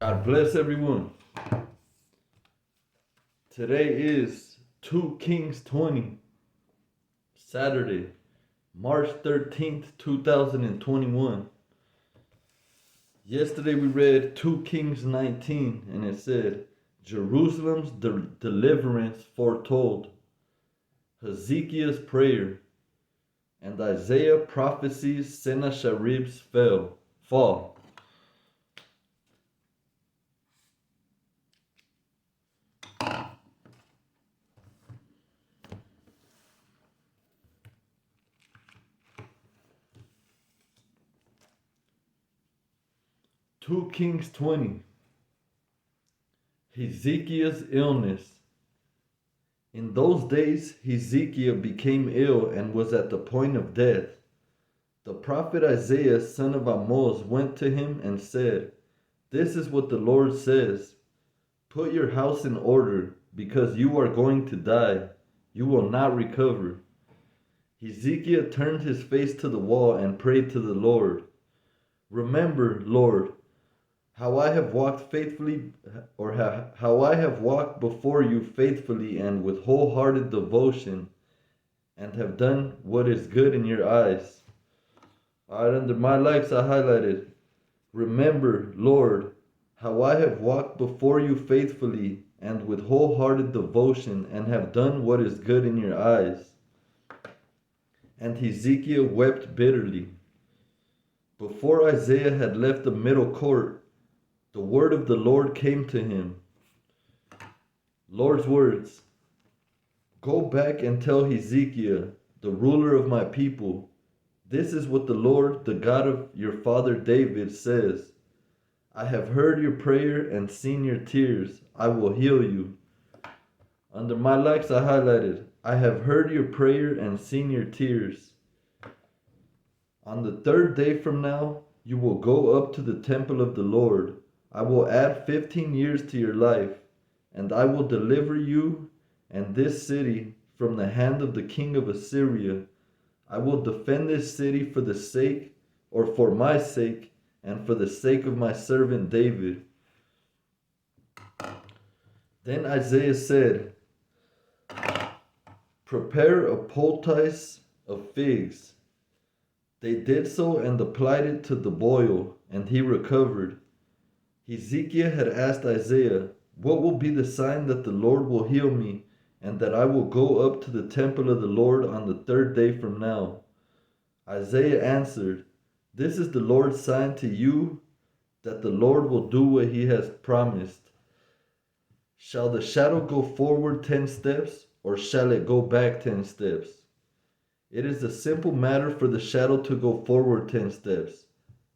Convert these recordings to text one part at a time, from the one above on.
God bless everyone. Today is 2 Kings 20, Saturday, March 13th, 2021. Yesterday we read 2 Kings 19 and it said, Jerusalem's deliverance foretold, Hezekiah's prayer, and Isaiah prophesies Sennacherib's fall. Two Kings 20. Hezekiah's illness. In those days, Hezekiah became ill and was at the point of death. The prophet Isaiah, son of Amoz, went to him and said, This is what the Lord says. Put your house in order, because you are going to die. You will not recover. Hezekiah turned his face to the wall and prayed to the Lord. Remember, Lord, how I have walked faithfully, or how I have walked before you faithfully and with wholehearted devotion, and have done what is good in your eyes. Alright, under my likes I highlighted, remember, Lord, how I have walked before you faithfully and with wholehearted devotion, and have done what is good in your eyes. And Hezekiah wept bitterly. Before Isaiah had left the middle court, the word of the Lord came to him. Lord's words, Go back and tell Hezekiah, the ruler of my people, this is what the Lord, the God of your father David, says. I have heard your prayer and seen your tears. I will heal you. Under my likes I highlighted, I have heard your prayer and seen your tears. On the third day from now, you will go up to the temple of the Lord. I will add 15 years to your life, and I will deliver you and this city from the hand of the king of Assyria. I will defend this city for the sake, or for my sake, and for the sake of my servant David. Then Isaiah said, Prepare a poultice of figs. They did so and applied it to the boil, and he recovered. Hezekiah had asked Isaiah, What will be the sign that the Lord will heal me, and that I will go up to the temple of the Lord on the third day from now? Isaiah answered, This is the Lord's sign to you, that the Lord will do what he has promised. Shall the shadow go forward 10 steps, or shall it go back 10 steps? It is a simple matter for the shadow to go forward 10 steps,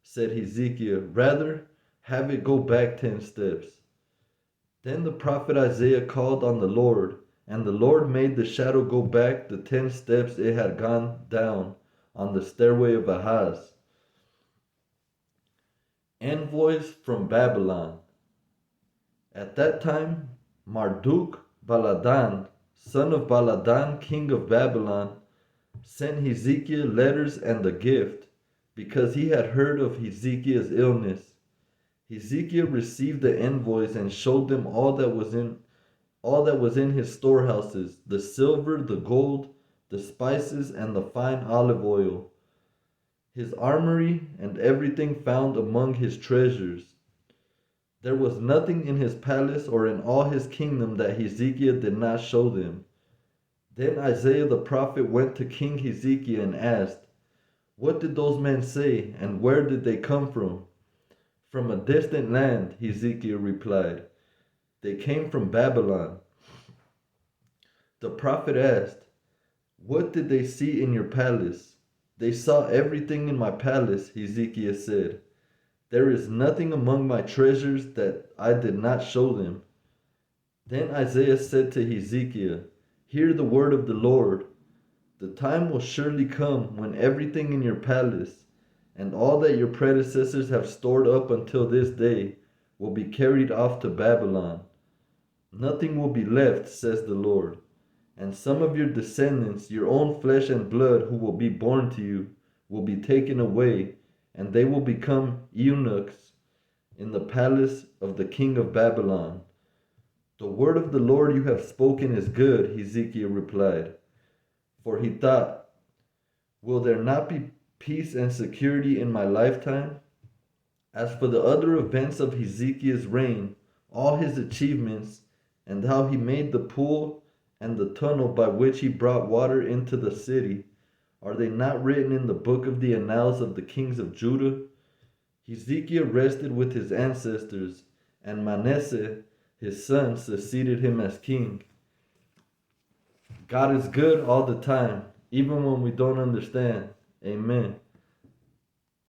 said Hezekiah. Rather, have it go back 10 steps. Then the prophet Isaiah called on the Lord, and the Lord made the shadow go back the 10 steps it had gone down on the stairway of Ahaz. Envoys from Babylon. At that time, Marduk Baladan, son of Baladan, king of Babylon, sent Hezekiah letters and a gift, because he had heard of Hezekiah's illness. Hezekiah received the envoys and showed them all that was in his storehouses, the silver, the gold, the spices, and the fine olive oil, his armory, and everything found among his treasures. There was nothing in his palace or in all his kingdom that Hezekiah did not show them. Then Isaiah the prophet went to King Hezekiah and asked, What did those men say, and where did they come from? From a distant land, Hezekiah replied. They came from Babylon. The prophet asked, What did they see in your palace? They saw everything in my palace, Hezekiah said. There is nothing among my treasures that I did not show them. Then Isaiah said to Hezekiah, Hear the word of the Lord. The time will surely come when everything in your palace and all that your predecessors have stored up until this day will be carried off to Babylon. Nothing will be left, says the Lord. And some of your descendants, your own flesh and blood, who will be born to you, will be taken away, and they will become eunuchs in the palace of the king of Babylon. The word of the Lord you have spoken is good, Hezekiah replied. For he thought, will there not be peace and security in my lifetime? As for the other events of Hezekiah's reign, all his achievements, and how he made the pool and the tunnel by which he brought water into the city, are they not written in the book of the annals of the kings of Judah? Hezekiah rested with his ancestors, and Manasseh, his son, succeeded him as king. God is good all the time, even when we don't understand. Amen.